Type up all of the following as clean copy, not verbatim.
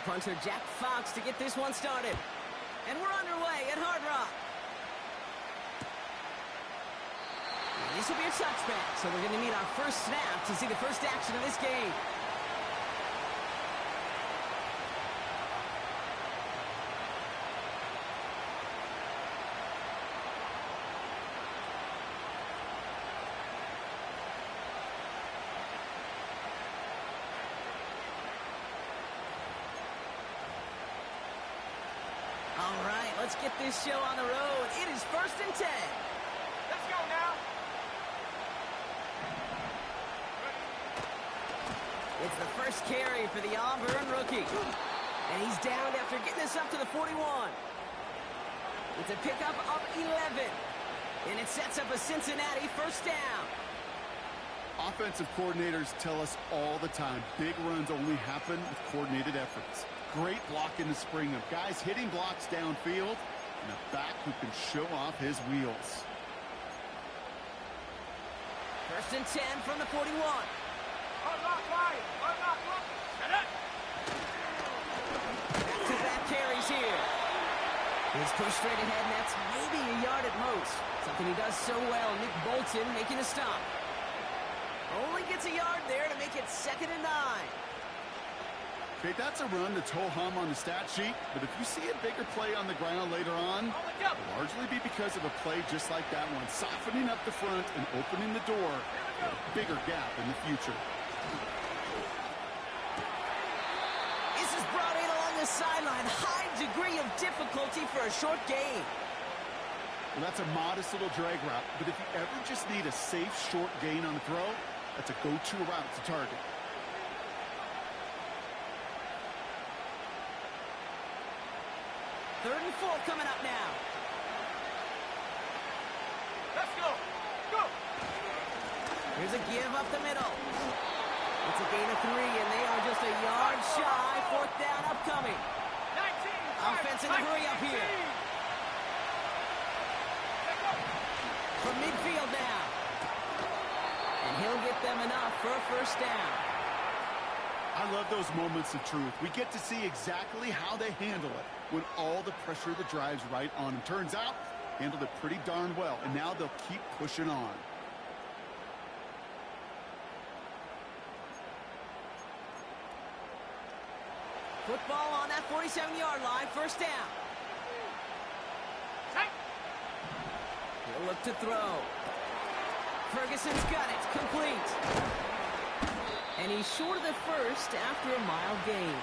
punter Jack Fox to get this one started. And we're underway at Hard Rock. This will be a touchback, so we're going to need our first snap to see the first action of this game. All right, let's get this show on the road. It is 1st and 10. Let's go now. It's the first carry for the Auburn rookie. And he's downed after getting this up to the 41. It's a pickup of 11. And it sets up a Cincinnati first down. Offensive coordinators tell us all the time, big runs only happen with coordinated efforts. Great block in the spring of guys hitting blocks downfield and a back who can show off his wheels. 1st and 10 from the 41. Back-to-back carries here. He's pushed straight ahead, and that's maybe a yard at most. Something he does so well. Nick Bolton making a stop. Only gets a yard there to make it 2nd and 9. Okay, that's a run that's ho-hum on the stat sheet, but if you see a bigger play on the ground later on, it'll largely be because of a play just like that one, softening up the front and opening the door for a bigger gap in the future. This is brought in along the sideline. High degree of difficulty for a short gain. Well, that's a modest little drag route, but if you ever just need a safe short gain on the throw, that's a go-to route to target. 3rd and 4 coming up now. Let's go. Go. Here's a give up the middle. It's a gain of 3, and they are just a yard shy. 4th down upcoming. 19. Offense in the hurry up here. From midfield now. And he'll get them enough for a first down. I love those moments of truth. We get to see exactly how they handle it when all the pressure of the drive's right on them. Turns out, handled it pretty darn well, and now they'll keep pushing on. Football on that 47-yard line, first down. He'll look to throw. Ferguson's got it, complete. And he's short of the first after a mile gain.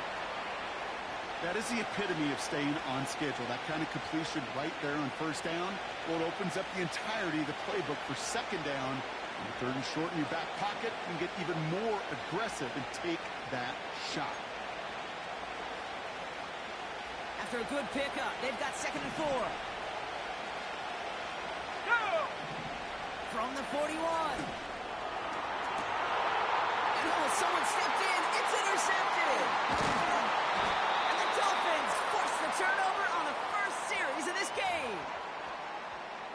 That is the epitome of staying on schedule. That kind of completion right there on first down. Well, it opens up the entirety of the playbook for 2nd down. And 3rd and short in your back pocket, you can get even more aggressive and take that shot. After a good pickup, they've got 2nd and 4. Go. From the 41. Someone stepped in. It's intercepted. And the Dolphins force the turnover on the first series of this game.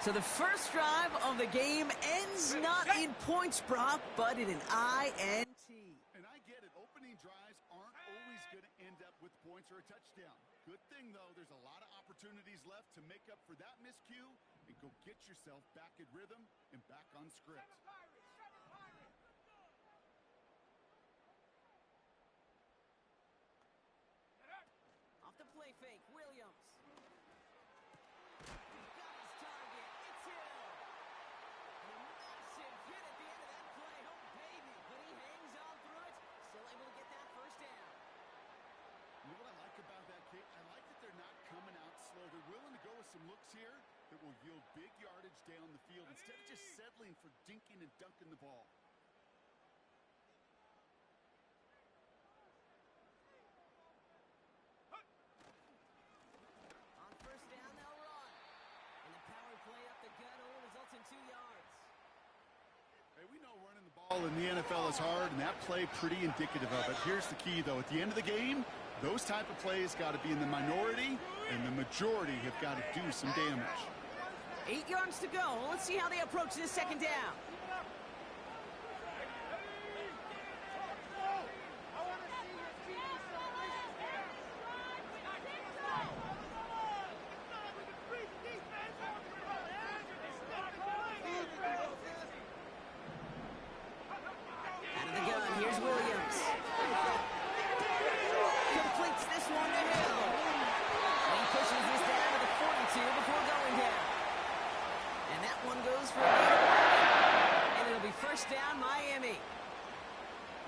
So the first drive of the game ends not in points, Brock, but in an INT. And I get it. Opening drives aren't always going to end up with points or a touchdown. Good thing, though, there's a lot of opportunities left to make up for that miscue and go get yourself back in rhythm and back on script. Play fake, Williams. Got his target. It's Hill. And a massive hit at the end of that play. Oh, baby. But he hangs on through it. Still able to get that first down. You know what I like about that, Kate? I like that they're not coming out slow. They're willing to go with some looks here that will yield big yardage down the field instead of just settling for dinking and dunking the ball. We know running the ball in the NFL is hard, and that play pretty indicative of it. Here's the key, though. At the end of the game, those type of plays got to be in the minority, and the majority have got to do some damage. 8 yards to go. Let's see how they approach this 2nd down.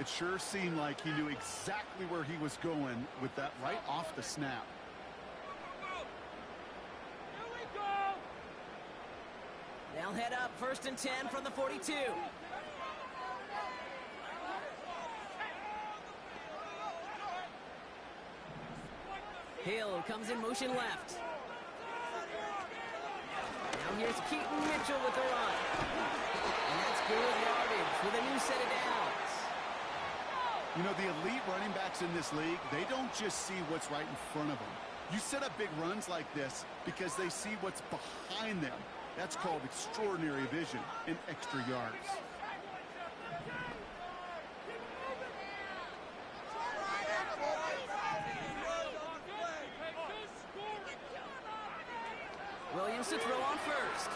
it sure seemed like he knew exactly where he was going with that right off the snap. They'll head up 1st and 10 from the 42. Hill comes in motion left. Now here's Keaton Mitchell with the run. And that's good yardage with a new set of downs. You know, the elite running backs in this league, they don't just see what's right in front of them. You set up big runs like this because they see what's behind them. That's called extraordinary vision and extra yards. Williams to throw on first.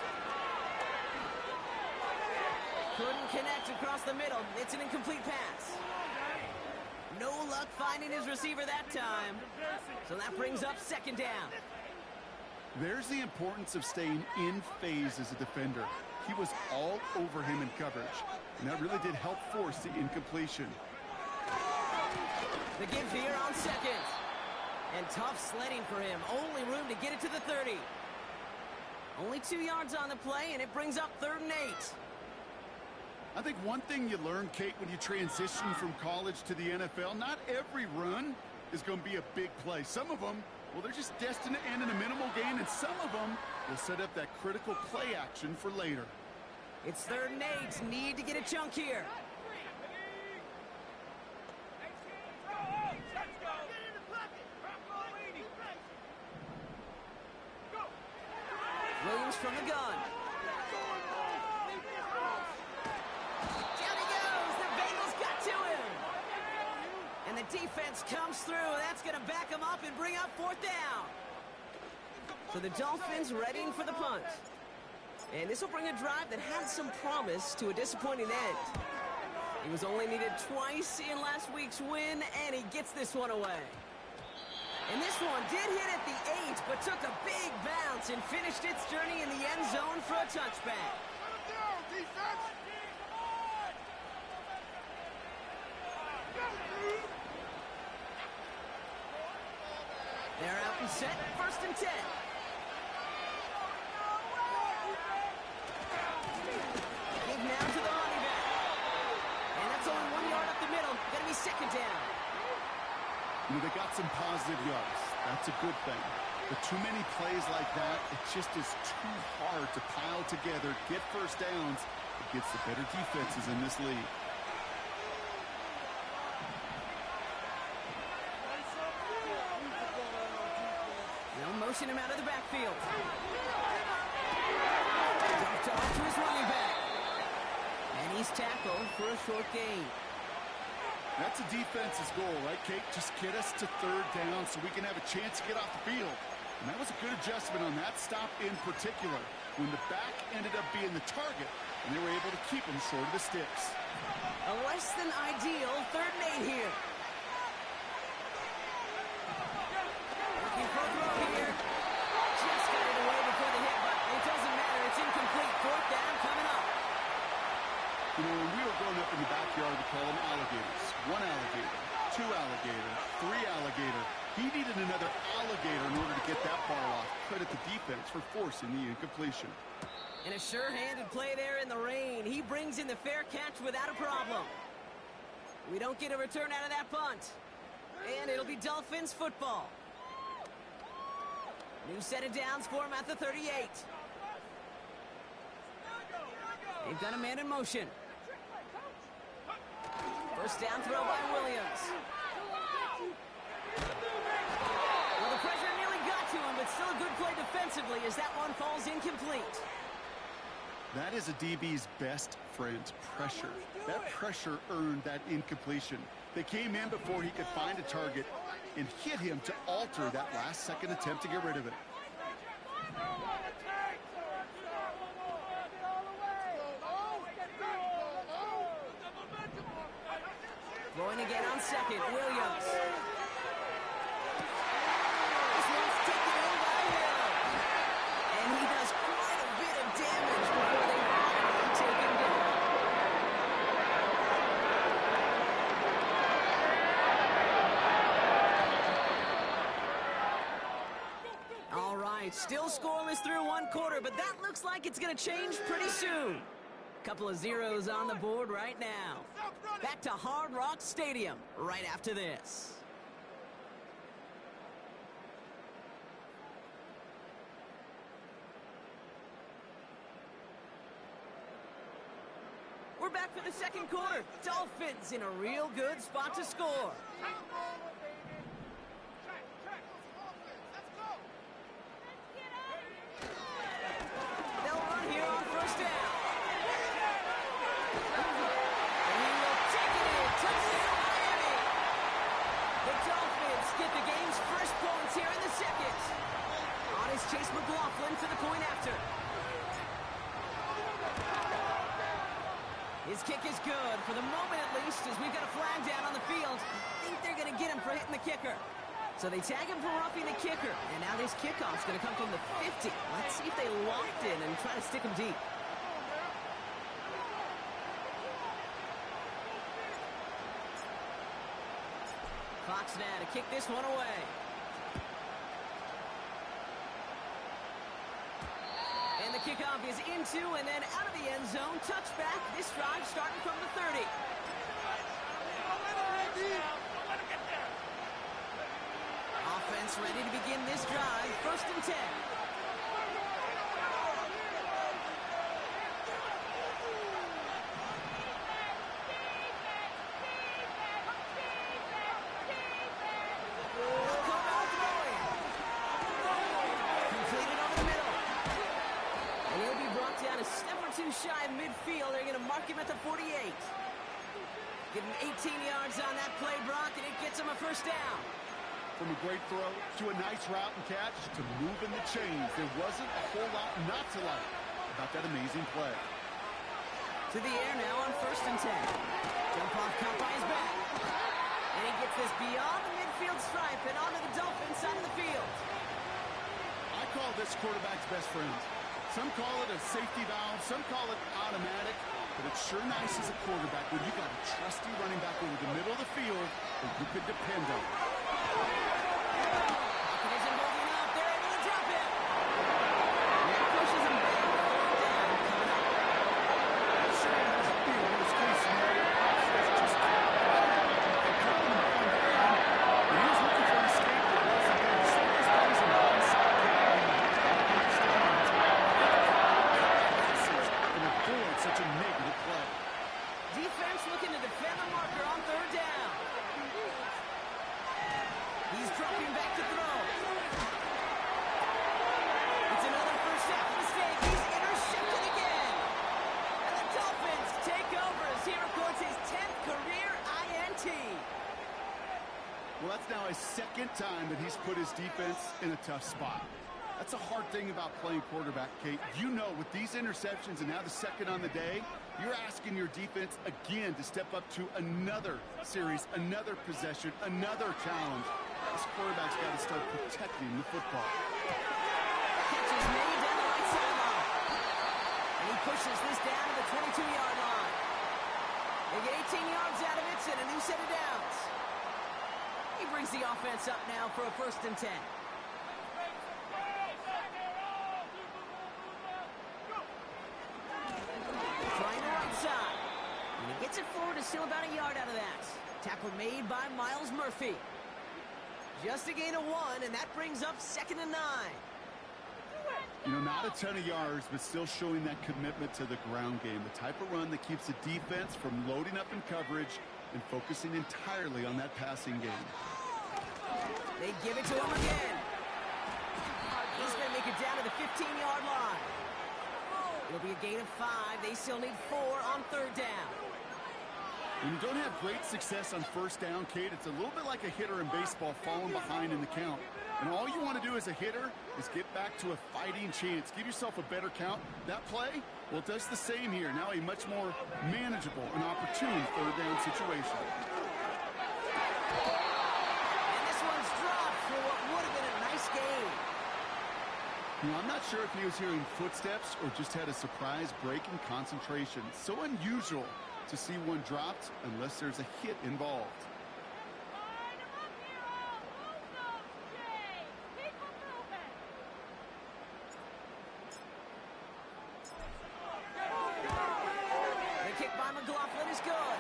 Couldn't connect across the middle. It's an incomplete pass. No luck finding his receiver that time. So that brings up 2nd down. There's the importance of staying in phase as a defender. He was all over him in coverage, and that really did help force the incompletion. The give here on 2nd. And tough sledding for him. Only room to get it to the 30. Only 2 yards on the play, and it brings up 3rd and 8. I think one thing you learn, Kate, when you transition from college to the NFL, not every run is going to be a big play. Some of them, well, they're just destined to end in a minimal gain, and some of them will set up that critical play action for later. It's 3rd and 8. Need to get a chunk here. Williams from the gun. Down he goes. The Bengals got to him. And the defense comes through. That's going to back him up and bring up 4th down. So the Dolphins readying for the punt. And this will bring a drive that had some promise to a disappointing end. He was only needed twice in last week's win, and he gets this one away. And this one did hit at the 8, but took a big bounce and finished its journey in the end zone for a touchback. They're out and set, 1st and 10. Give now to the running back. And that's only 1 yard up the middle. Going to be 2nd down. You know, they got some positive yards. That's a good thing. But too many plays like that, it just is too hard to pile together, get 1st downs against the better defenses in this league. They'll motion him out of the backfield. Dumped off to his running back. And he's tackled for a short gain. That's a defense's goal, right, Kate? Just get us to 3rd down so we can have a chance to get off the field. And that was a good adjustment on that stop in particular, when the back ended up being the target, and they were able to keep him short of the sticks. A less than ideal 3rd and 8 here. Looking for a throw here. Just got it away before the hit, but it doesn't matter. It's incomplete. 4th down coming up. You know, when we were growing up in the backyard, we call them alligators. 1 alligator, 2 alligator, 3 alligator. He needed another alligator in order to get that ball off. Credit the defense for forcing the incompletion. And a sure-handed play there in the rain. He brings in the fair catch without a problem. We don't get a return out of that punt. And it'll be Dolphins football. New set of downs for him at the 38. They've got a man in motion. 1st down throw by Williams. Well, the pressure nearly got to him, but still a good play defensively as that one falls incomplete. That is a DB's best friend, pressure. That pressure earned that incompletion. They came in before he could find a target and hit him to alter that last-second attempt to get rid of it. Going again on 2nd, Williams. This one's taken in by Hill. And he does quite a bit of damage before they finally take him down. All right, still scoreless through one quarter, but that looks like it's going to change pretty soon. Couple of zeros on the board right now. Back to Hard Rock Stadium right after this. We're back for the second quarter. Dolphins in a real good spot to score. They'll run here on first down. And he will take it in. Touchdown, Miami. The Dolphins get the game's first points here in the second. On his Chase McLaughlin for the point after. His kick is good, for the moment at least, as we've got a flag down on the field. I think they're going to get him for hitting the kicker. So they tag him for roughing the kicker, and now this kickoff's going to come from the 50. Let's see if they locked in and try to stick him deep. Fox now to kick this one away. And the kickoff is into and then out of the end zone. Touchback. This drive starting from the 30. Offense ready to begin this drive. First and 10. Shy of midfield. They're going to mark him at the 48. Give him 18 yards on that play, Brock, and it gets him a first down. From a great throw to a nice route and catch to moving the chains, there wasn't a whole lot not to like about that amazing play. To the air now on first and 10. Jump off caught by his back. And he gets this beyond the midfield stripe and onto the Dolphins side of the field. I call this quarterback's best friend. Some call it a safety valve, some call it automatic, but it's sure nice as a quarterback when you got a trusty running back over the middle of the field that you could depend on. Pocket isn't moving up. They're able to drop it. And that pushes him back. Down coming up. Sure, it's the worst case scenario. It's just they cut him down. And he was looking for an escape that wasn't there. The slightest place on the inside. Such a negative play. Defense looking to defend the marker on third down. He's dropping back to throw. It's another first half mistake. He's intercepted again. And the Dolphins take over as he records his 10th career INT. Well, that's now his second time that he's put his defense in a tough spot. That's a hard thing about playing quarterback, Kate. You know, with these interceptions and now the second on the day, you're asking your defense again to step up to another series, another possession, another challenge. This quarterback's got to start protecting the football. Catch is made down the right sideline. And he pushes this down to the 22-yard line. They get 18 yards out of it and a new set of downs. He brings the offense up now for a first and 10. Gets it forward to still about a yard out of that. Tackle made by Miles Murphy. Just a gain of 1, and that brings up 2nd and 9. You know, not a ton of yards, but still showing that commitment to the ground game. The type of run that keeps the defense from loading up in coverage and focusing entirely on that passing game. They give it to him again. He's going to make it down to the 15-yard line. It'll be a gain of 5. They still need 4 on third down. When you don't have great success on first down, Kate, it's a little bit like a hitter in baseball falling behind in the count. And all you want to do as a hitter is get back to a fighting chance. Give yourself a better count. That play, well, it does the same here. Now a much more manageable and opportune third down situation. And this one's dropped for what would have been a nice gain. You know, I'm not sure if he was hearing footsteps or just had a surprise break in concentration. So unusual to see one dropped unless there's a hit involved. McLaughlin is good.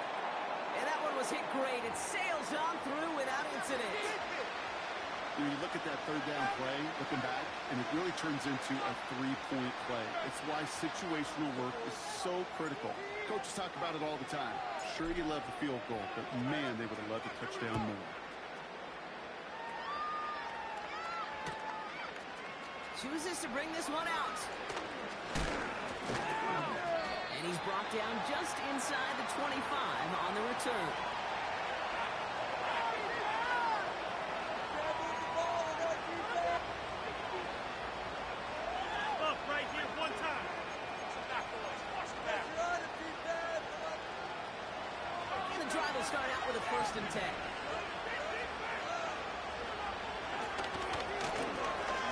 And that one was hit great. It sails on through without incident. When you look at that third down play, looking back, and it really turns into a three-point play. It's why situational work is so critical. Coaches talk about it all the time. Sure, you love the field goal, but man, they would have loved a touchdown more. Chooses to bring this one out. And he's brought down just inside the 25 on the return. Up right here one time. And the drive will start out with a 1st and 10.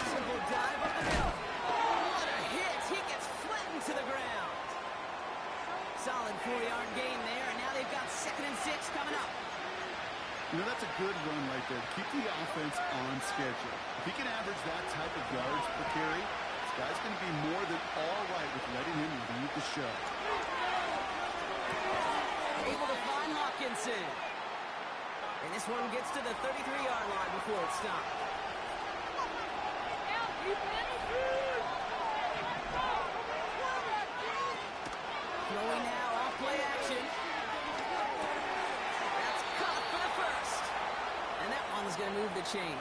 Simple dive up the middle. What a hit! He gets flattened to the ground. Solid 4-yard gain there, and now they've got 2nd and 6 coming up. You know, that's a good run right there. Keep the offense on schedule. If he can average that type of yards per carry, this guy's going to be more than all right with letting him lead the show. Able to find Hawkinson. And this one gets to the 33-yard line before it's stopped. Throwing now off play action. That's caught for the 1st. And that one's going to move the chain.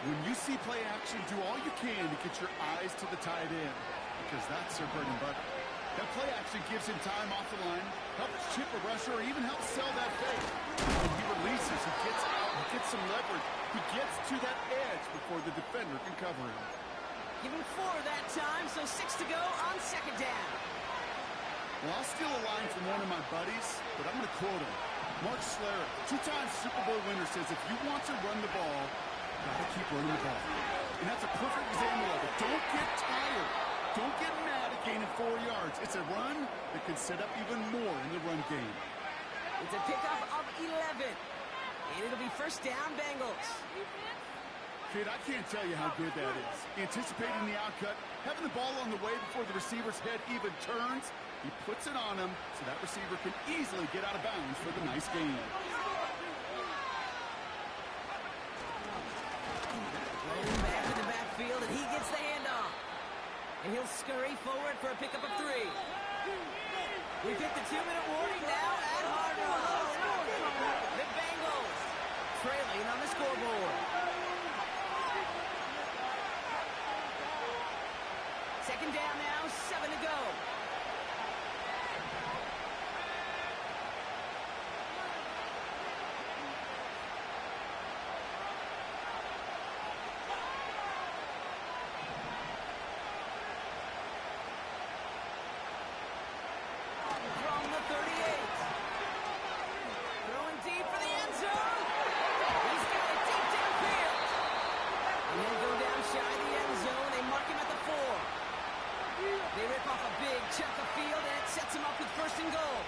When you see play action, do all you can to get your eyes to the tight end, because that's their bread and butter. That play action gives him time off the line, helps chip a rusher, or even helps sell that fake. When he releases, he gets out, he gets some leverage. He gets to that edge before the defender can cover him. Give him 4 that time, so 6 to go on 2nd down. Well, I'll steal a line from one of my buddies, but I'm going to quote him. Mark Schlereth, 2-time Super Bowl winner, says if you want to run the ball, you got to keep running the ball. And that's a perfect example of it. Don't get tired. Don't get mad at gaining 4 yards. It's a run that can set up even more in the run game. It's a pickup of 11. And it'll be 1st down, Bengals. Kid, I can't tell you how good that is. Anticipating the outcut, having the ball on the way before the receiver's head even turns, he puts it on him so that receiver can easily get out of bounds for the nice gain. Rolling back in the backfield, and he gets the handoff. And he'll scurry forward for a pickup of 3. We've hit the 2-minute warning now at Hard Rock. The Bengals trailing on the scoreboard. 2nd down now, 7 to go. From the 38. Throwing deep for the end zone. He's got it deep downfield. And he'll go down shy of the end zone. They mark him at the 4. They rip off a big chunk of field, and it sets him up with 1st and goal.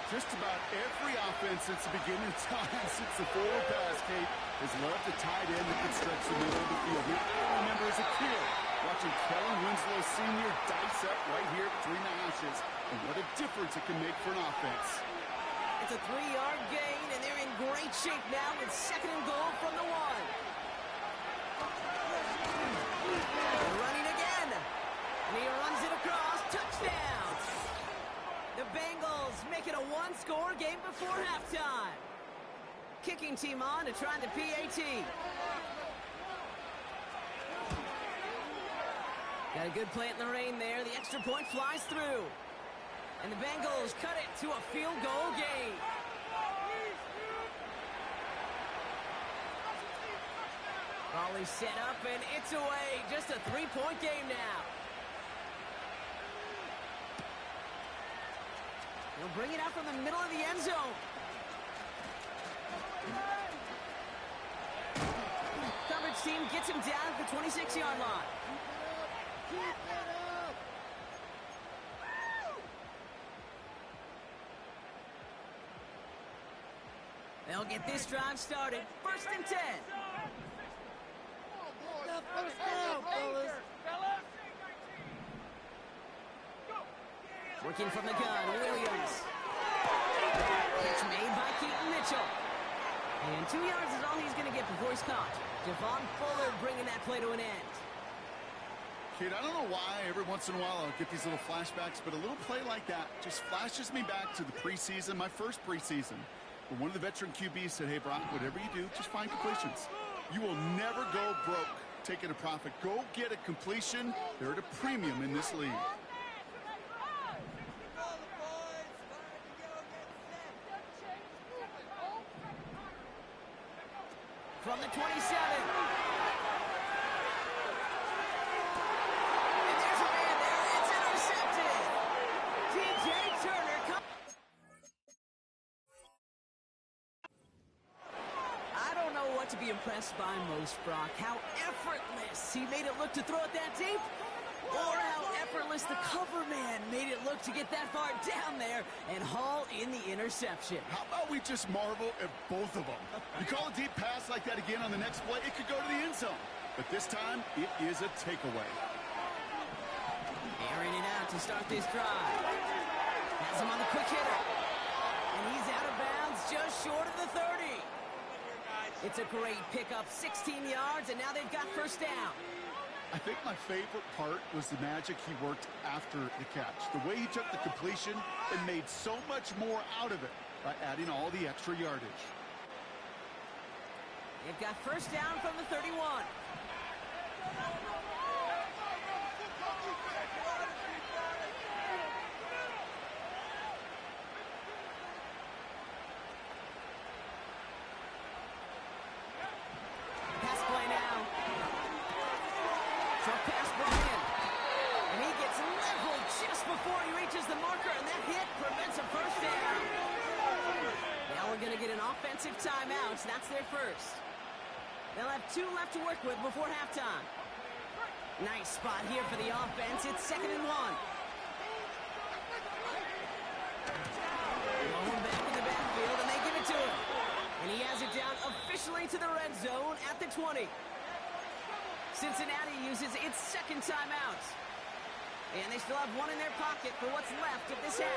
Just about every offense since the beginning of time, since the forward pass, Kate, has loved a tight end that can stretch the middle of the field. I remember as a kid watching Kellen Winslow Sr. dice up right here between the hashes, and what a difference it can make for an offense. It's a 3-yard gain, and they're in great shape now with 2nd and goal from the 1. Running again. And he runs it across. Touchdown. The Bengals make it a 1-score game before halftime. Kicking team on to try the PAT. Got a good plant in the rain there. The extra point flies through. And the Bengals cut it to a field goal game. Raleigh set up, and it's away. Just a 3-point game now. He'll bring it out from the middle of the end zone. Coverage team gets him down at the 26-yard line. They'll get this drive started. 1st and 10. Working from the gun, Williams. Catch made by Keaton Mitchell. And 2 yards is all he's going to get before he's caught. Javon Fuller bringing that play to an end. Kid, I don't know why every once in a while I'll get these little flashbacks, but a little play like that just flashes me back to the preseason, my first preseason, where one of the veteran QBs said, hey, Brock, whatever you do, just find completions. You will never go broke taking a profit. Go get a completion. They're at a premium in this league. From the 27. And there's a man there. It's intercepted. DJ Turner I don't know what to be impressed by most, Brock. How effortless he made it look to throw it that deep, or how effortless the cover man made it look to get that far down there and haul in the interception. How about we just marvel at both of them? You call a deep pass like that again on the next play, it could go to the end zone. But this time, it is a takeaway. Airing it out to start this drive. Has him on the quick hitter. And he's out of bounds just short of the 30. It's a great pickup, 16 yards, and now they've got first down. I think my favorite part was the magic he worked after the catch. The way he took the completion and made so much more out of it by adding all the extra yardage. They've got first down from the 31. Pass play now. Short pass brought in. And he gets leveled just before he reaches the marker, and that hit prevents a first down. Now we're going to get an offensive timeout. That's their first. They'll have 2 left to work with before halftime. Nice spot here for the offense. It's 2nd and 1. Going back in the backfield, and they give it to him. And he has it down officially to the red zone at the 20. Cincinnati uses its second timeout. And they still have one in their pocket for what's left of this half.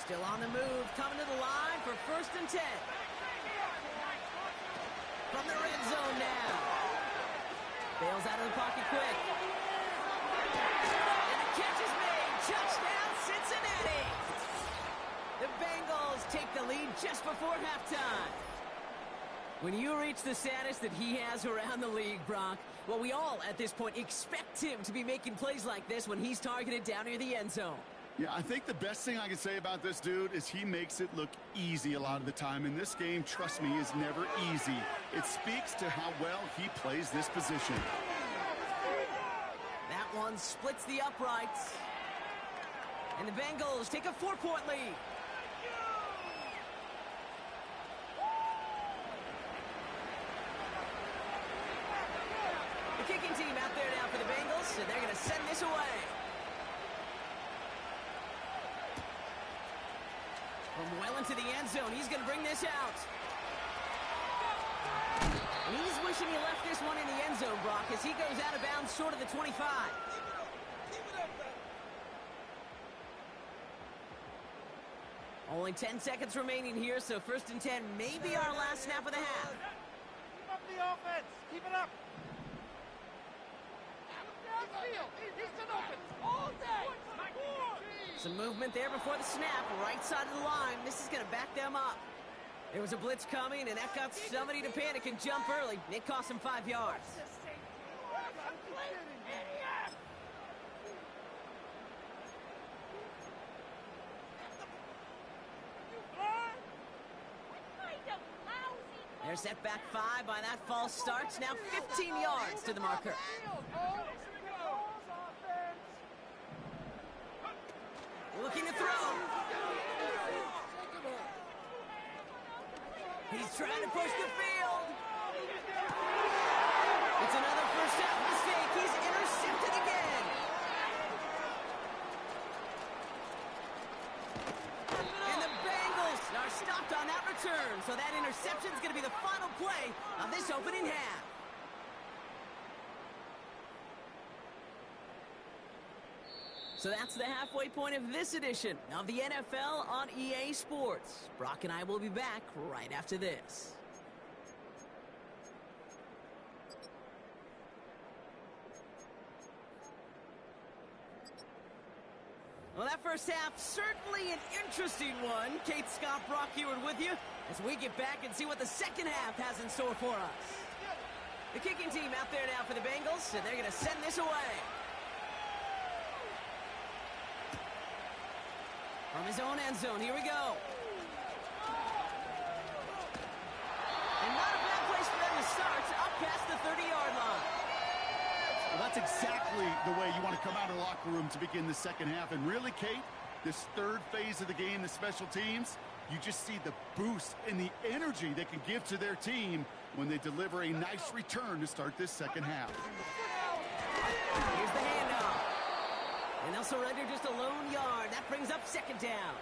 Still on the move, coming to the line for 1st and 10. From the red zone now. Bails out of the pocket quick. And the catch is made. Touchdown, Cincinnati. The Bengals take the lead just before halftime. When you reach the status that he has around the league, Brock, well, we all at this point expect him to be making plays like this when he's targeted down near the end zone. Yeah, I think the best thing I can say about this dude is he makes it look easy a lot of the time. And this game, trust me, is never easy. It speaks to how well he plays this position. That one splits the uprights. And the Bengals take a 4-point lead. The kicking team out there now for the Bengals, and they're going to send this away. From well into the end zone, he's going to bring this out. And he's wishing he left this one in the end zone, Brock, as he goes out of bounds short of the 25. Only 10 seconds remaining here, so 1st and 10 may be our last snap of the half. Keep up the offense. Keep it up. He's been open all day. Some movement there before the snap, right side of the line. This is going to back them up. There was a blitz coming, and that got somebody to panic and jump early. It cost him 5 yards. They're set back 5 by that false start. Now 15 yards to the marker. Looking to throw. He's trying to push the field. It's another first down mistake. He's intercepted again. And the Bengals are are stopped on that return, so that interception is going to be the final play of this opening half. So that's the halfway point of this edition of the NFL on EA Sports. Brock and I will be back right after this. Well, that first half, certainly an interesting one. Kate, Scott, Brock Heward with you as we get back and see what the second half has in store for us. The kicking team out there now for the Bengals, and they're going to send this away. From his own end zone, here we go. And not a bad place for them to start, up past the 30-yard line. Well, that's exactly the way you want to come out of the locker room to begin the second half. And really, Kate, this third phase of the game, the special teams, you just see the boost and the energy they can give to their team when they deliver a nice return to start this second half. Here's the handoff. And they'll surrender just a lone yard. That brings up second down.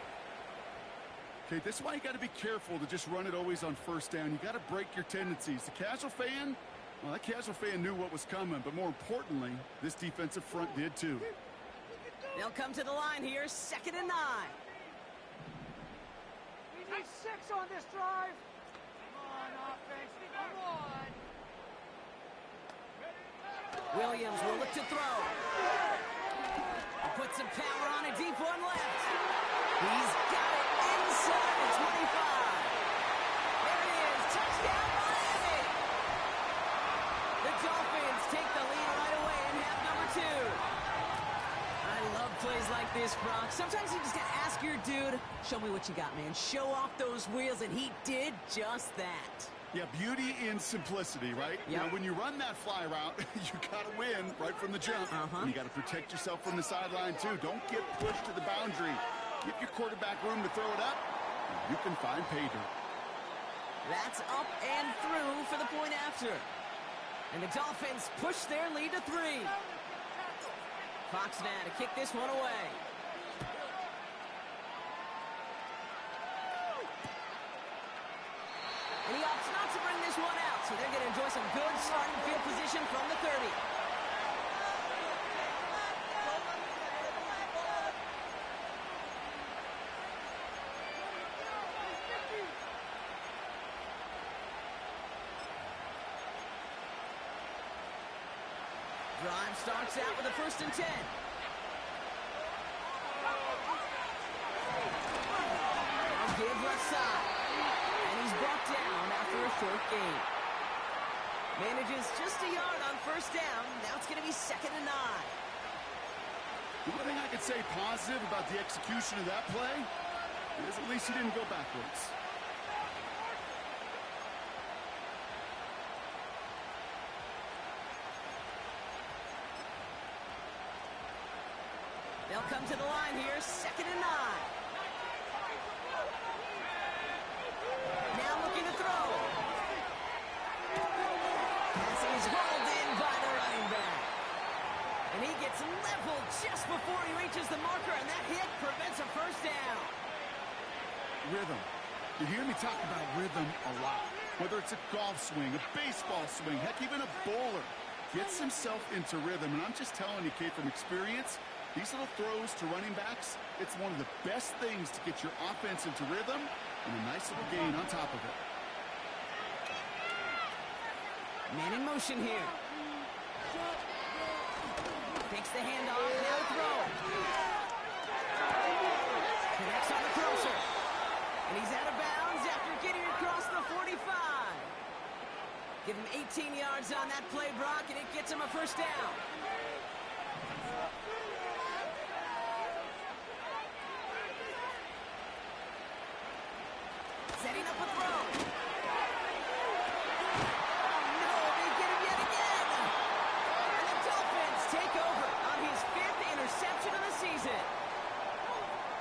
Okay, this is why you got to be careful to just run it always on first down. You got to break your tendencies. The casual fan, well, that casual fan knew what was coming, but more importantly, this defensive front did too. They'll come to the line here, 2nd and 9. We need 6 on this drive. Come on, offense. Come on. Williams will look to throw. He'll put some power on a deep one left. He's got it inside the 25. There it is. Touchdown, Miami. The Dolphins take the lead right away in half number 2. I love plays like this, Brock. Sometimes you just got to ask your dude, show me what you got, man. Show off those wheels, and he did just that. Yeah, beauty in simplicity, right? Yep. Now, when you run that fly route, you got to win right from the jump. And you got to protect yourself from the sideline, too. Don't get pushed to the boundary. Give your quarterback room to throw it up, and you can find pay dirt. That's up and through for the point after. And the Dolphins push their lead to 3. Fox now to kick this one away. And he opts not to bring this one out, so they're going to enjoy some good starting field position from the 30. Drive starts out with a 1st and 10. I'll give left side. And he's brought down after a short gain. Manages just a yard on 1st down. Now it's going to be 2nd and 9. The one thing I could say positive about the execution of that play is at least he didn't go backwards. They'll come to the line here, 2nd and 9. Now looking to throw. As he's hauled in by the running back. And he gets leveled just before he reaches the marker, and that hit prevents a 1st down. Rhythm. You hear me talk about rhythm a lot. Whether it's a golf swing, a baseball swing, heck, even a bowler. Gets himself into rhythm, and I'm just telling you, Kate, from experience, these little throws to running backs, it's one of the best things to get your offense into rhythm and a nice little gain on top of it. Man in motion here. Takes the handoff, now to throw. Connects on the crosser. And he's out of bounds after getting across the 45. Give him 18 yards on that play, Brock, and it gets him a 1st down. Setting up a throw. Oh, no, they get him yet again. And the Dolphins take over on his 5th interception of the season.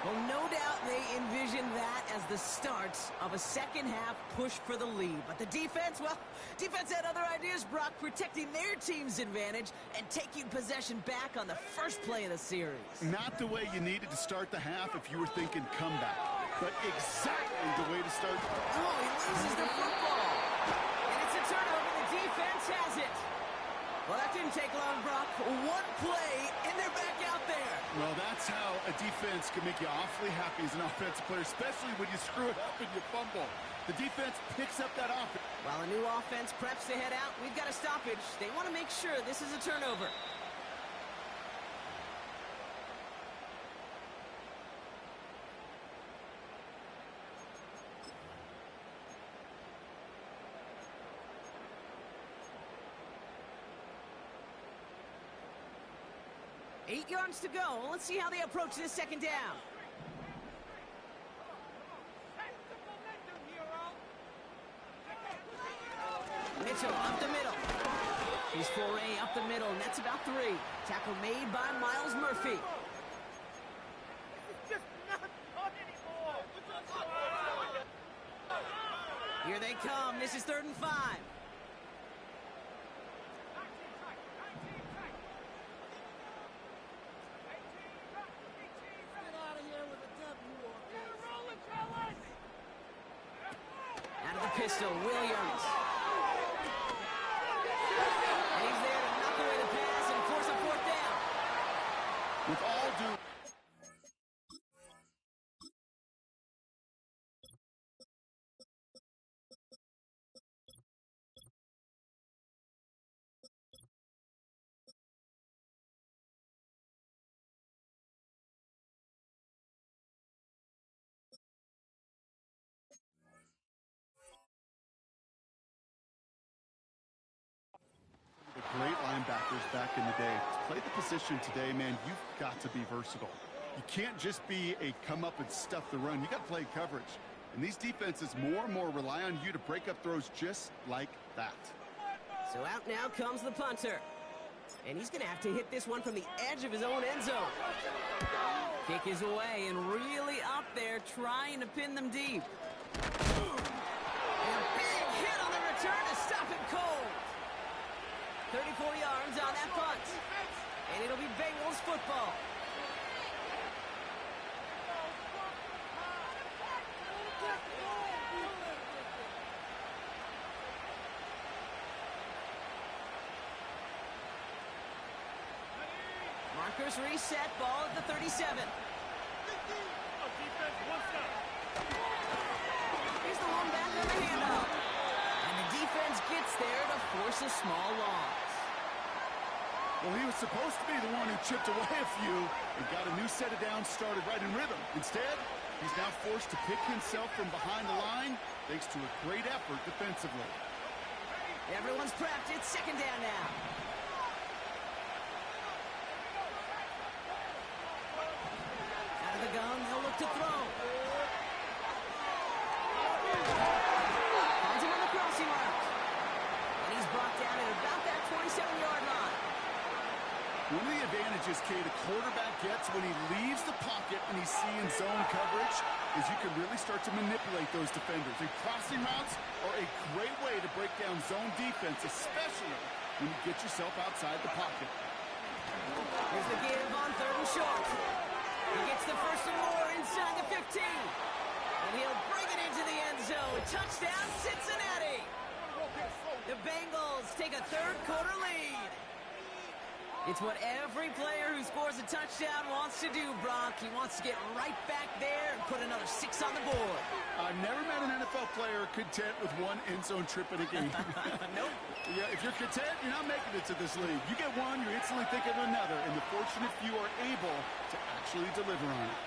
Well, no doubt they envisioned that as the start of a second half push for the lead. But the defense, well, defense had other ideas, Brock, protecting their team's advantage and taking possession back on the first play of the series. Not the way you needed to start the half if you were thinking comeback. but exactly the way to start. Oh, he loses the football. And it's a turnover. The defense has it. Well, that didn't take long, Brock. One play, and they're back out there. Well, that's how a defense can make you awfully happy as an offensive player, especially when you screw it up and you fumble. The defense picks up that offense. While a new offense preps to head out, we've got a stoppage. They want to make sure this is a turnover. Eight yards to go. Let's see how they approach this second down. Mitchell up the middle. His foray up the middle, and that's about 3. Tackle made by Miles Murphy. Here they come. This is 3rd and 5. Out of the pistol, Williams. And he's there to knock away the pass and force a 4th down. With all due... The great linebackers back in the day. To play the position today, man, you've got to be versatile. You can't just be a come up and stuff the run. You got to play coverage. And these defenses more and more rely on you to break up throws just like that. So out now comes the punter. And he's going to have to hit this one from the edge of his own end zone. Kick his way and really up there trying to pin them deep. And a big hit on the return to stop him cold. 34 yards on that punt. And it'll be Bengals football. Markers reset, ball at the 37. Here's the one back on the handoff. And the defense gets there to force a small loss. Well, he was supposed to be the one who chipped away a few and got a new set of downs started right in rhythm. Instead, he's now forced to pick himself from behind the line thanks to a great effort defensively. Everyone's prepped. It's 2nd down now. Out of the gun, they'll look to throw. Finds him on the crossing route. And he's brought down at about that 27-yard line. One of the advantages, Kate, a quarterback gets when he leaves the pocket and he's seeing zone coverage is you can really start to manipulate those defenders. And crossing routes are a great way to break down zone defense, especially when you get yourself outside the pocket. Here's the give on 3rd and short. He gets the first and more inside the 15. And he'll bring it into the end zone. Touchdown, Cincinnati. The Bengals take a 3rd quarter lead. It's what every player who scores a touchdown wants to do, Brock. He wants to get right back there and put another 6 on the board. I've never met an NFL player content with one end zone trip in a game. Nope. Yeah, if you're content, you're not making it to this league. You get one, you're instantly thinking of another, and the fortunate few are able to actually deliver on it.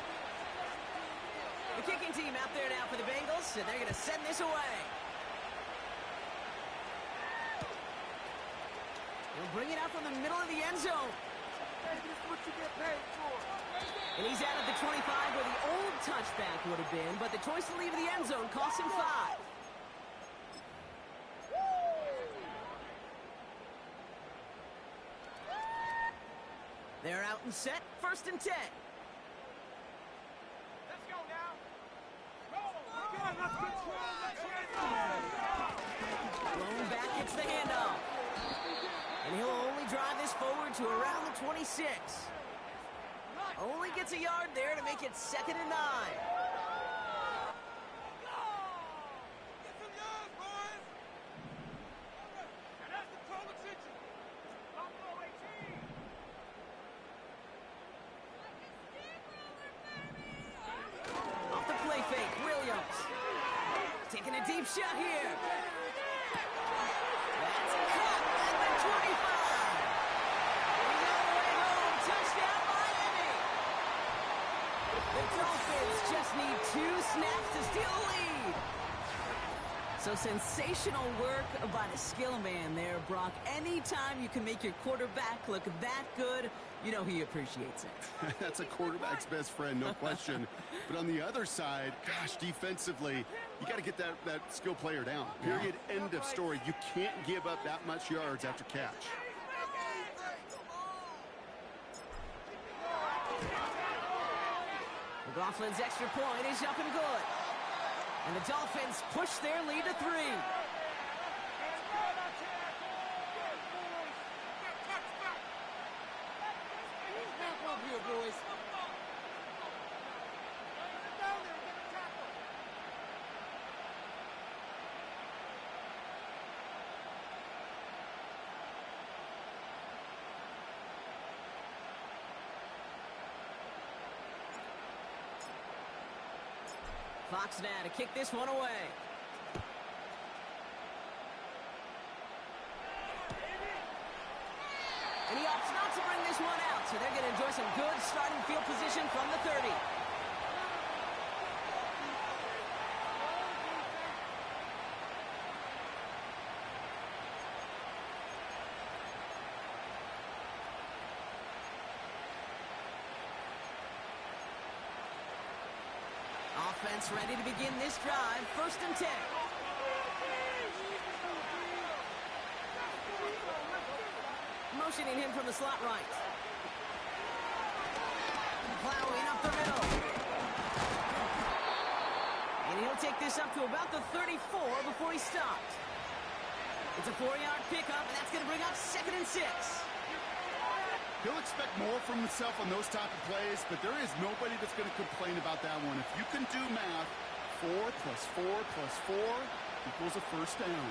The kicking team out there now for the Bengals, and they're going to send this away. He'll bring it out from the middle of the end zone. And he's out at the 25 where the old touchback would have been, but the choice to leave the end zone costs him 5. They're out and set, 1st and 10. Let's go now. Let's Blown back, it's the handoff. And he'll only drive this forward to around the 26. Only gets a yard there to make it 2nd and 9. taking a deep shot here. That's caught at the 25. He's all the way home. Touchdown, Miami. The Dolphins just need 2 snaps to steal the lead. So sensational work by the skill man there, Brock. Anytime you can make your quarterback look that good, you know he appreciates it. That's a quarterback's best friend, no question. But on the other side, gosh, defensively, you got to get that skill player down. Period, end of story. You can't give up that much yards after catch. McLaughlin's extra point is up and good. And the Dolphins push their lead to 3. Fox now to kick this one away. And he opts not to bring this one out, so they're going to enjoy some good starting field position from the 30. Offense ready to begin this drive. 1st and 10. Motioning him from the slot right. Plowing up the middle. And he'll take this up to about the 34 before he stopped. It's a 4-yard pickup, and that's going to bring up 2nd and 6. He'll expect more from himself on those type of plays, but there is nobody that's going to complain about that one. If you can do math, 4 plus 4 plus 4 equals a 1st down.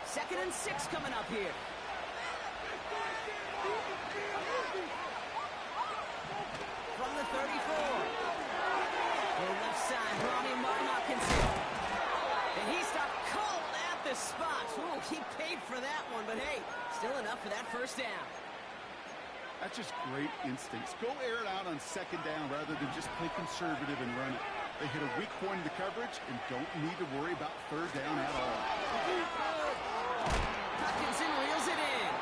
2nd and 6 coming up here. From the 34. The left side, Ronnie Hopkinson. And he stopped cold at the spot. Ooh, he paid for that one, but hey, still enough for that 1st down. That's just great instincts. Go air it out on 2nd down rather than just play conservative and run it. They hit a weak point in the coverage and don't need to worry about 3rd down at all. Hopkinson reels it in.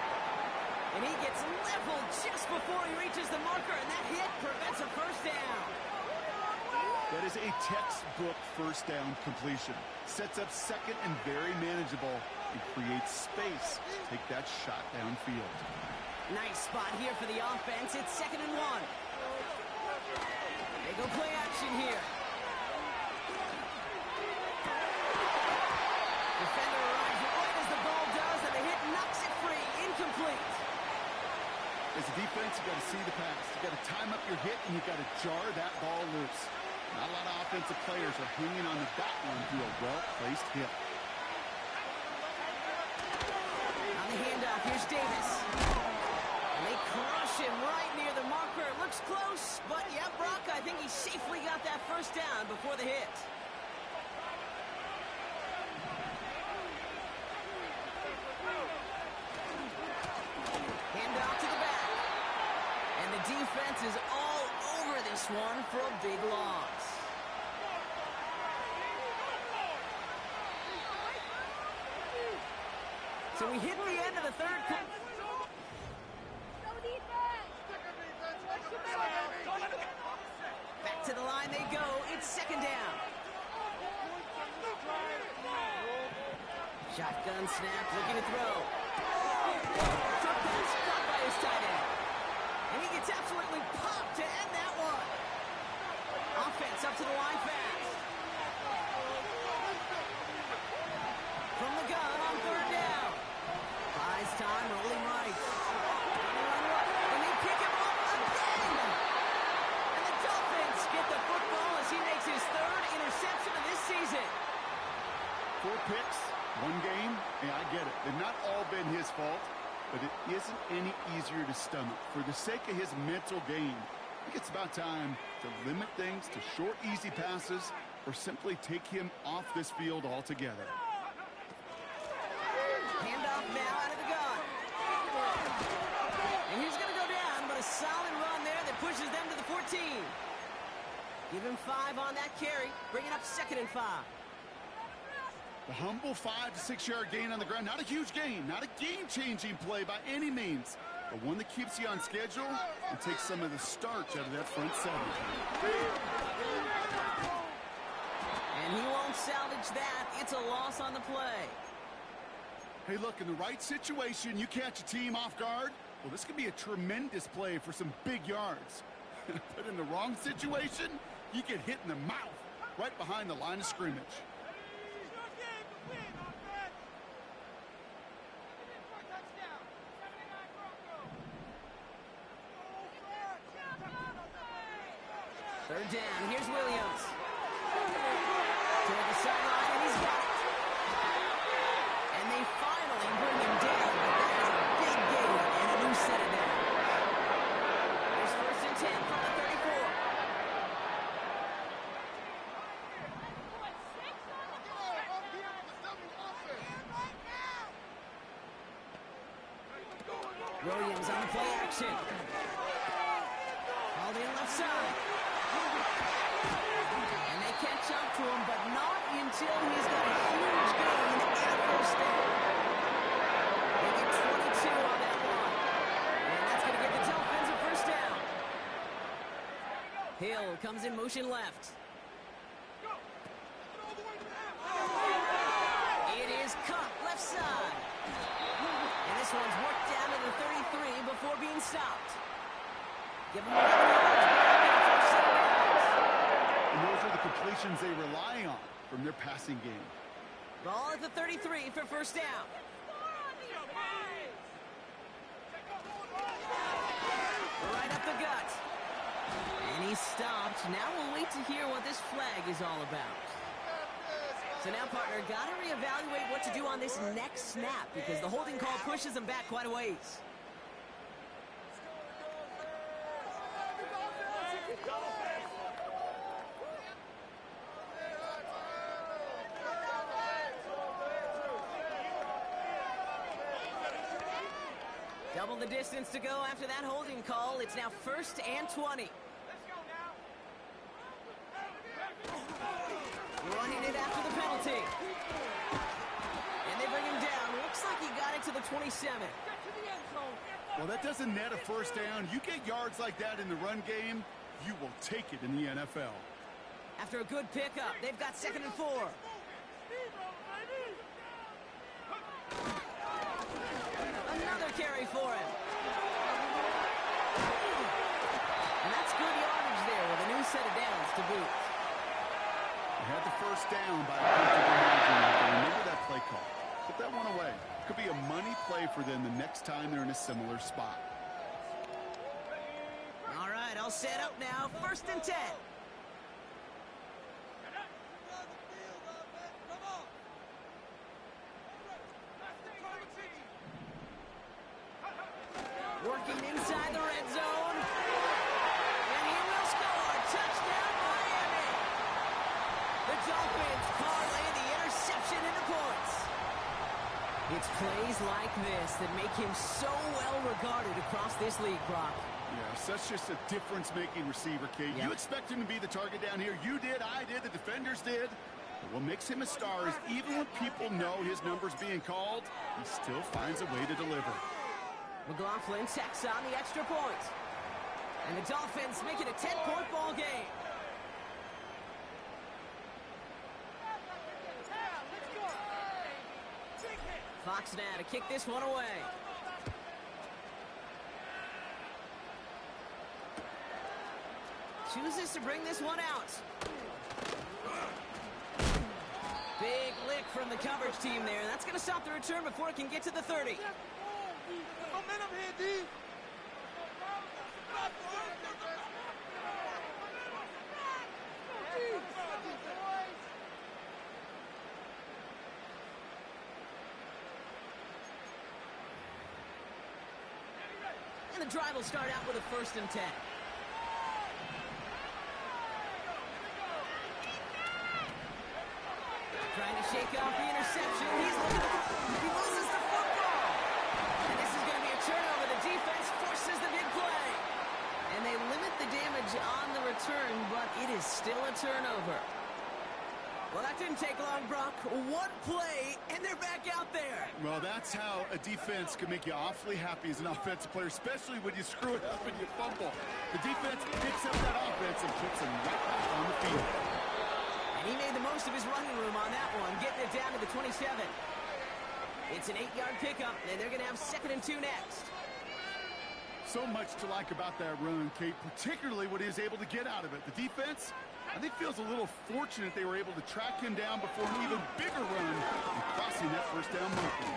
And he gets leveled just before he reaches the marker, and that hit prevents a 1st down. That is a textbook 1st down completion. Sets up 2nd and very manageable and creates space to take that shot downfield. Nice spot here for the offense. It's 2nd and 1. They go play action here. Defender arrives right as the ball does, and the hit knocks it free. Incomplete. As a defense, you got to see the pass. You got to time up your hit, and you got to jar that ball loose. Not a lot of offensive players are hanging on to that one through a well-placed hit. On the handoff, here's Davis. And they crush him right near the marker. It looks close, but yeah, Brock, I think he safely got that 1st down before the hit. Handoff to the back. And the defense is all over this one for a big loss. So we hit the end of the 3rd quarter. Back to the line they go. It's 2nd down. Shotgun snap, looking to throw. Took pass, caught by his tight end. And he gets absolutely popped to end that one. Offense up to the line fast. From the gun on 3rd down. Buys time, rolling right. And they pick him up again. And the Dolphins get the football as he makes his 3rd interception of this season. 4 picks, 1 game. Yeah, I get it. They've not all been his fault, but it isn't any easier to stomach. For the sake of his mental game, I think it's about time to limit things to short, easy passes or simply take him off this field altogether. Handoff now out of the gun. And he's going to go down, but a solid run there that pushes them to the 14. Give him 5 on that carry, bring it up 2nd and 5. The humble 5 to 6 yard gain on the ground. Not a huge gain, not a game-changing play by any means, but one that keeps you on schedule and takes some of the starch out of that front 7. And he won't salvage that. It's a loss on the play. Hey, look, in the right situation, you catch a team off guard. Well, this could be a tremendous play for some big yards. But in the wrong situation, you get hit in the mouth right behind the line of scrimmage. Third down. Here's Williams. Toward the sideline, and he's got it. And they finally bring him down, but that is a big gain and a new set of down. Here's 1st and 10 from the 34. Williams on the play action. Called in left side. And they catch up to him, but not until he's got a huge gain and a 1st down. They get 22 on that one. And that's going to give the Dolphins a 1st down. Hill comes in motion left. It is cut left side. And this one's worked down to the 33 before being stopped. Give him 11 yards. And those are the completions they rely on from their passing game. Ball at the 33 for 1st down. Right up the gut. And he's stopped. Now we'll wait to hear what this flag is all about. So now, partner, got to reevaluate what to do on this next snap because the holding call pushes them back quite a ways. Double the distance to go after that holding call. It's now 1st and 20. Running it after the penalty. And they bring him down. Looks like he got it to the 27. Well, that doesn't net a 1st down. You get yards like that in the run game, you will take it in the NFL. After a good pickup, they've got 2nd and 4. Another carry for him. And that's good yardage there with a new set of downs to boot. They had the 1st down by a comfortable margin. Remember that play call. Put that one away. Could be a money play for them the next time they're in a similar spot. All right, all set up now. 1st and 10. Working inside the red zone. And he will score. Touchdown, Miami. The Dolphins parlay the interception into points. It's plays like this that make him so well regarded across this league, Brock. Yeah, such just a difference-making receiver, Kate. Yep. You expect him to be the target down here. You did, I did, the defenders did. But what makes him a star is even when people know his number's being called, he still finds a way to deliver. McLaughlin tacks on the extra point. And the Dolphins make it a 10-point ball game. Fox now to kick this one away. Chooses to bring this one out. Big lick from the coverage team there. That's going to stop the return before it can get to the 30. Momentum here, D. And the drive will start out with a 1st and 10. Trying to shake off the interception. He's looking at he loses the football. And this is going to be a turnover. The defense forces the big play. And they limit the damage on the return, but it is still a turnover. Well, that didn't take long, Brock. One play, and they're back out there. Well, that's how a defense can make you awfully happy as an offensive player, especially when you screw it up and you fumble. The defense picks up that offense and puts them right back on the field. And he made the most of his running room on that one, getting it down to the 27. It's an 8-yard pickup, and they're going to have 2nd and 2 next. So much to like about that run, Kate, particularly what he was able to get out of it. The defense, I think, feels a little fortunate they were able to track him down before an even bigger run and crossing that first down marker.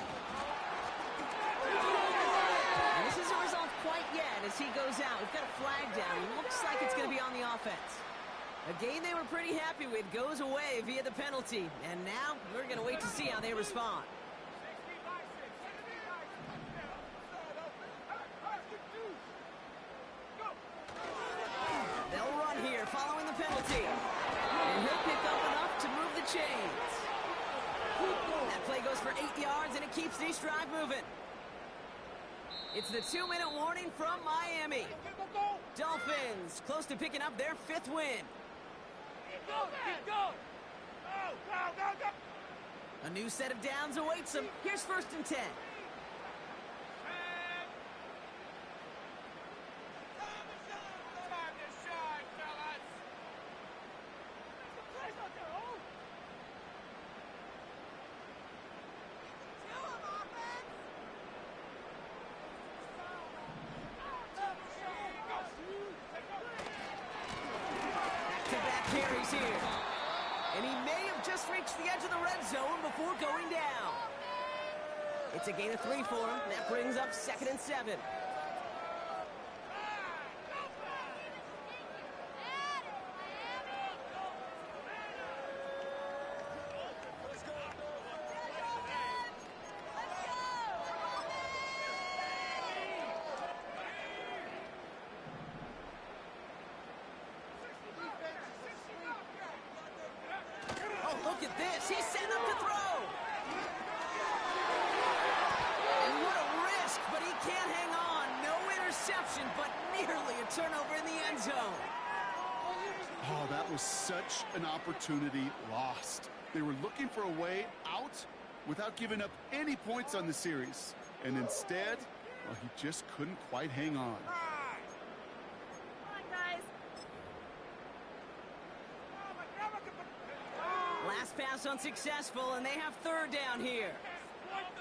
And this isn't resolved quite yet as he goes out. We've got a flag down. It looks like it's going to be on the offense. A game they were pretty happy with goes away via the penalty. And now we're going to wait to see how they respond. They'll run here following the penalty. And he'll pick up enough to move the chains. That play goes for 8 yards, and it keeps these drive moving. It's the 2-minute warning from Miami. Dolphins close to picking up their 5th win. Keep going. Go. A new set of downs awaits them. Here's 1st and 10. Back-to-back carries here. And he may have just reached the edge of the red zone before going down. It's a gain of 3 for him. That brings up 2nd and 7. Look at this. He's set up to throw. And what a risk, but he can't hang on. No interception, but nearly a turnover in the end zone. Oh, that was such an opportunity lost. They were looking for a way out without giving up any points on the series. And instead, well, he just couldn't quite hang on. Last pass unsuccessful, and they have 3rd down here. That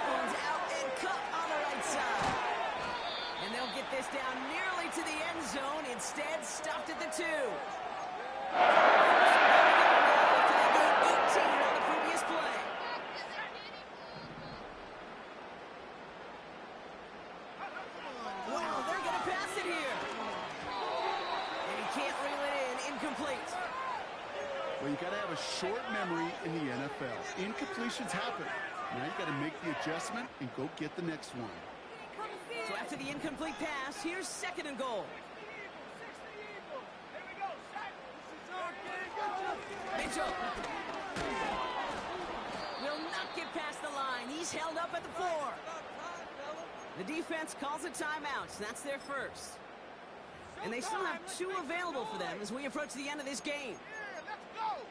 one's out and cut on the right side. And they'll get this down nearly to the end zone. Instead, stopped at the 2. To the 18 on the previous play. Wow, they're going to pass it here. And he can't reel it in. Incomplete. Well, you got to have a short memory in the NFL. Incompletions happen. Now you got to make the adjustment and go get the next one. So after the incomplete pass, here's 2nd and goal. Mitchell will not get past the line. He's held up at the 4. The defense calls a timeout. That's their first. And they still have 2 available for them as we approach the end of this game.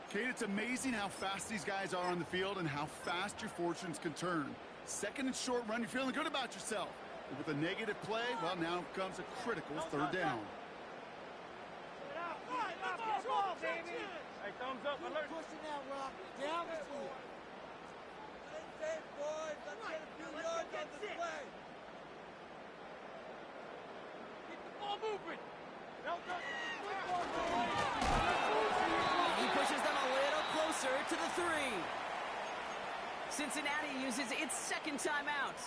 Kate, it's amazing how fast these guys are on the field and how fast your fortunes can turn. 2nd and short run, you're feeling good about yourself. But with a negative play, well, now comes a critical 3rd down. Hey, thumbs up, alert. Pushing that rock down the field. Boys, let's get a few yards on this play. Keep the ball moving. He pushes them a little closer to the 3. Cincinnati uses its 2nd timeout.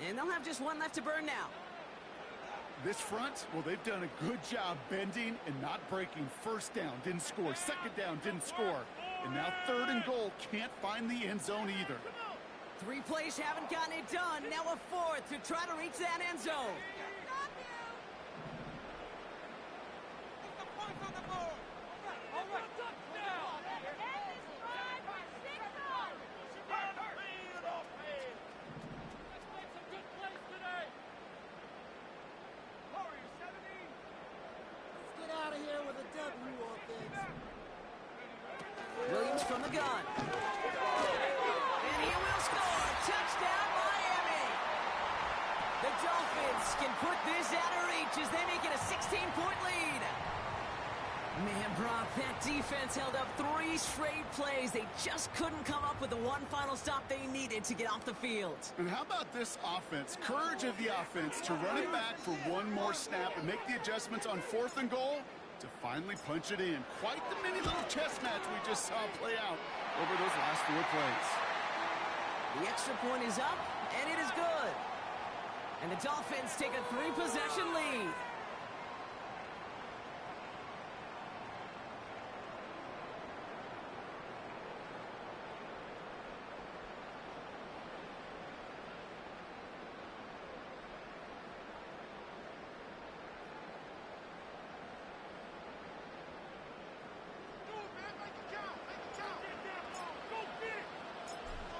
And they'll have just 1 left to burn now. This front, well, they've done a good job bending and not breaking. 1st down, didn't score. 2nd down, didn't score. And now 3rd and goal, can't find the end zone either. 3 plays haven't gotten it done. Now a 4th to try to reach that end zone. from the gun. And he will score. Touchdown, Miami. The Dolphins can put this out of reach as they make it a 16-point lead. Man, Brock, that defense held up 3 straight plays. They just couldn't come up with the one final stop they needed to get off the field. And how about this offense? Courage of the offense to run it back for one more snap and make the adjustments on 4th and goal to finally punch it in. Quite the mini little chess match we just saw play out over those last 4 plays. The extra point is up, and it is good. And the Dolphins take a 3-possession lead.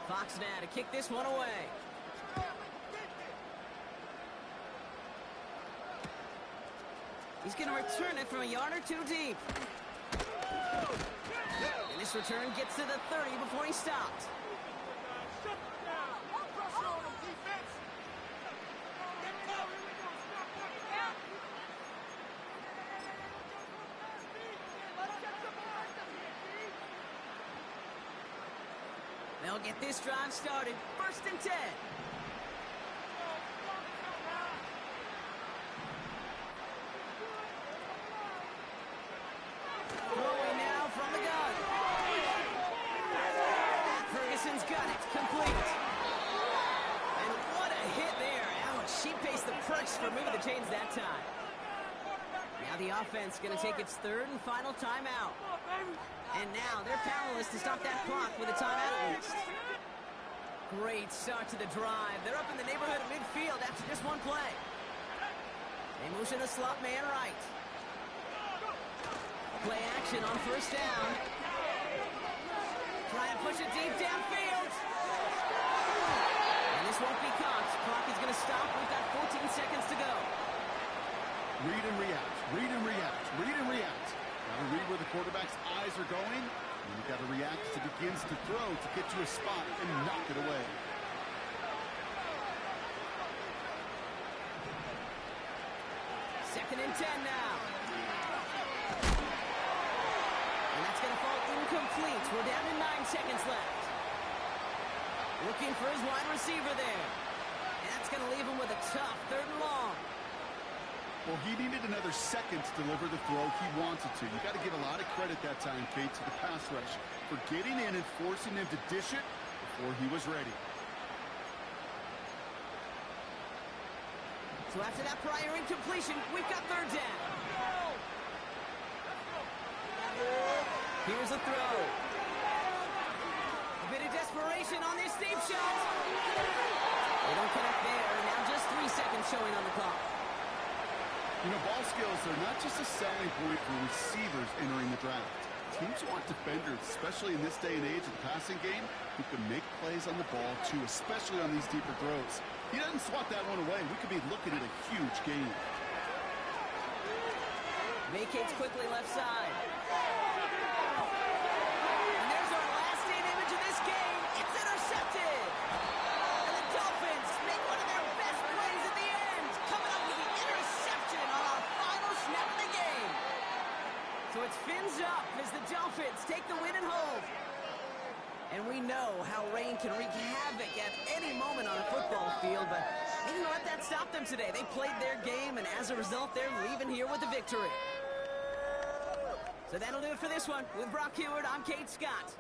Fox now to kick this one away. He's going to return it from a yard or 2 deep. And this return gets to the 30 before he stopped. They'll get this drive started. 1st and 10. Throwing now from the gun. Ferguson's got it. Complete. And what a hit there. Ouch. She faced the perks for moving the chains that time. Now the offense going to take its 3rd and final timeout. And now they're powerless to stop that clock with a timeout at least. Great start to the drive. They're up in the neighborhood of midfield after just 1 play. They motion the slot man right. Play action on 1st down. Try and push it deep downfield. And this won't be caught. Clock is going to stop. We've got 14 seconds to go. Read and react. Read and react. Read and react. Got to read where the quarterback's eyes are going, and you've got to react as it begins to throw to get to a spot and knock it away. Second and 10 now. And that's going to fall incomplete. We're down to 9 seconds left. Looking for his wide receiver there. And that's going to leave him with a tough 3rd and long. Well, he needed another second to deliver the throw he wanted to. You got to give a lot of credit that time, Kate, to the pass rush for getting in and forcing him to dish it before he was ready. So after that prior incompletion, we've got 3rd down. Here's a throw. A bit of desperation on this deep shot. They don't connect there. Now just 3 seconds showing on the clock. You know, ball skills are not just a selling point for receivers entering the draft. Teams want defenders, especially in this day and age of the passing game, who can make plays on the ball, too, especially on these deeper throws. He doesn't swat that one away. We could be looking at a huge game. Vacates quickly left side. And there's our last-seen image of this game. It's intercepted. And the Dolphins make one of their best plays at the end, coming up with the interception on our final snap of the game. So it's fins up as the Dolphins take the win at home. And we know how rain can wreak havoc at any moment on a football field, but they didn't let that stop them today. They played their game, and as a result, they're leaving here with a victory. So that'll do it for this one. With Brock Heward, I'm Kate Scott.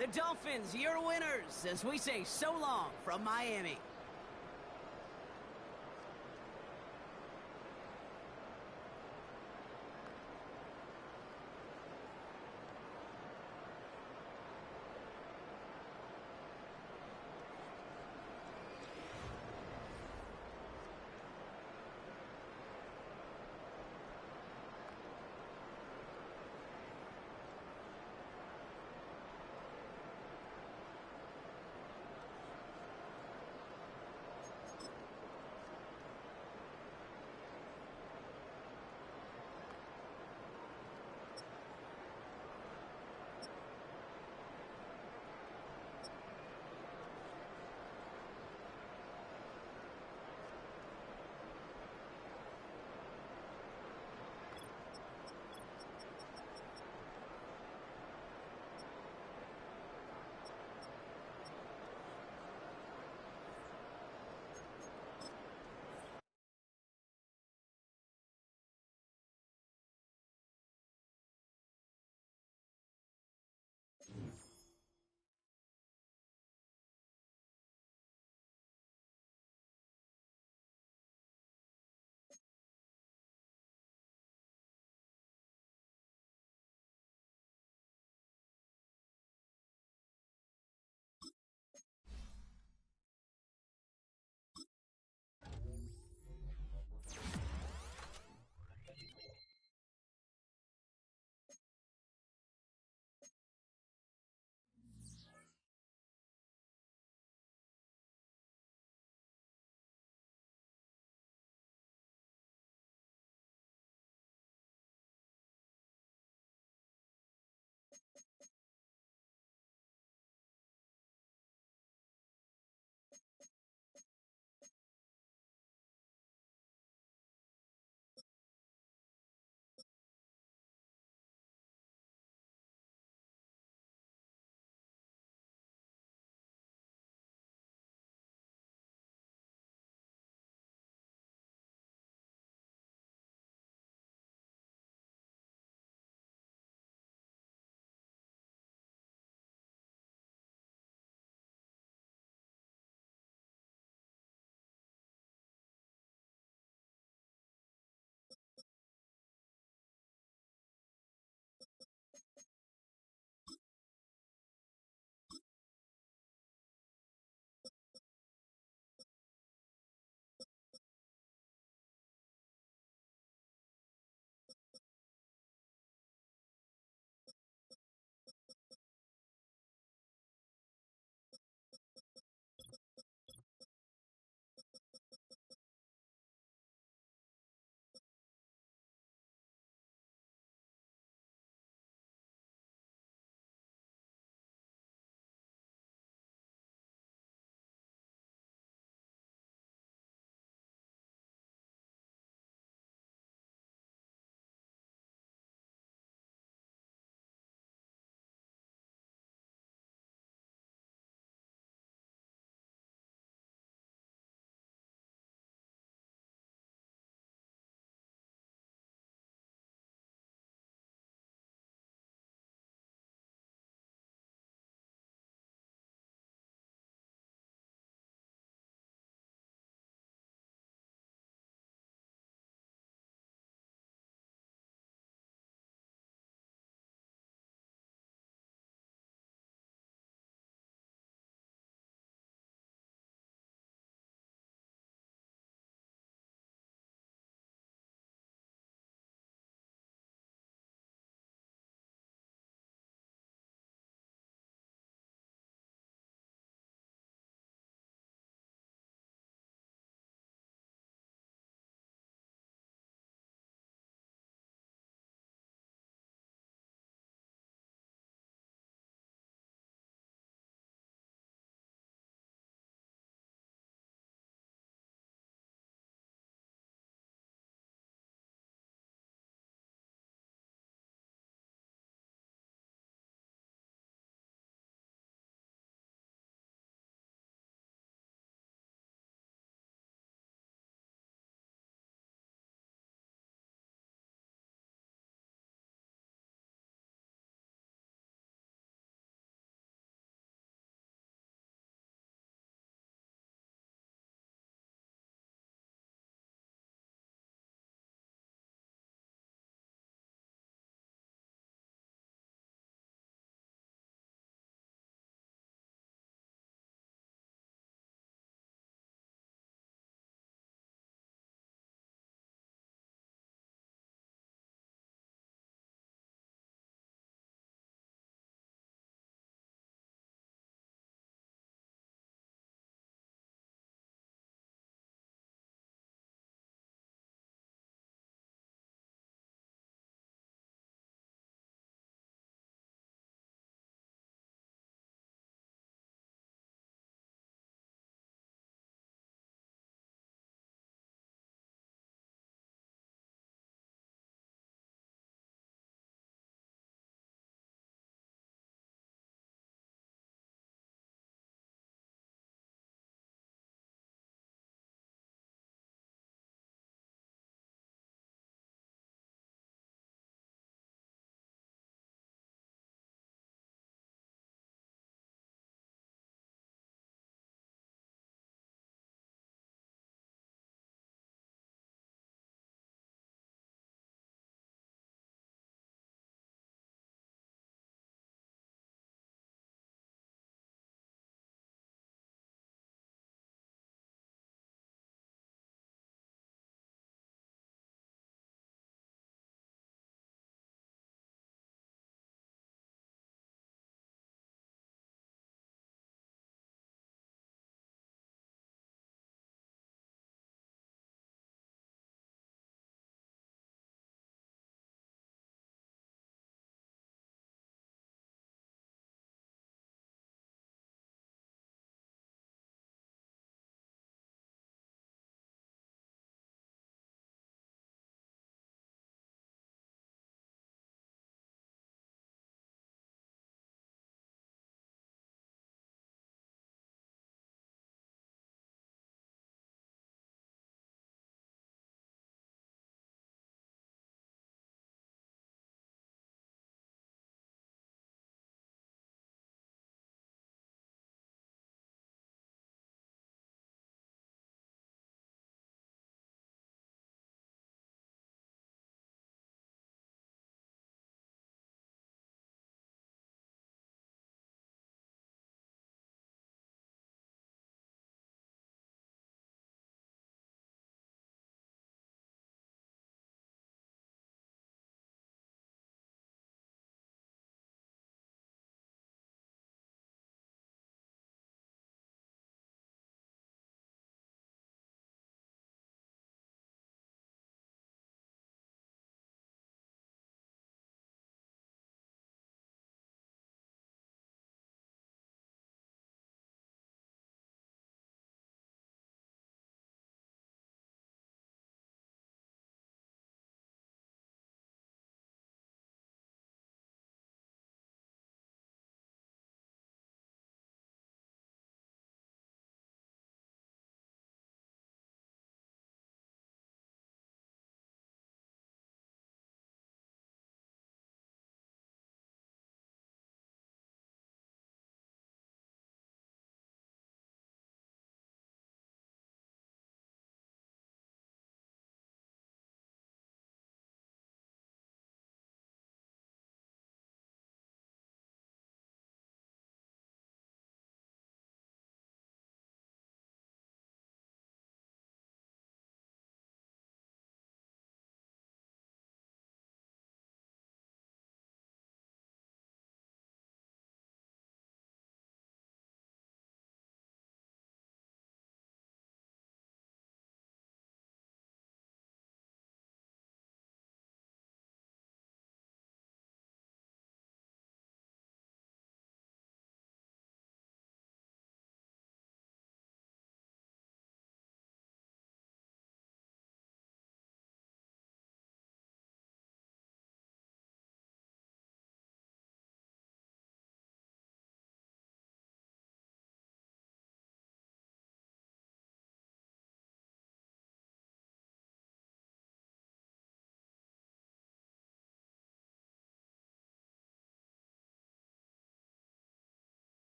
The Dolphins, your winners, as we say so long from Miami.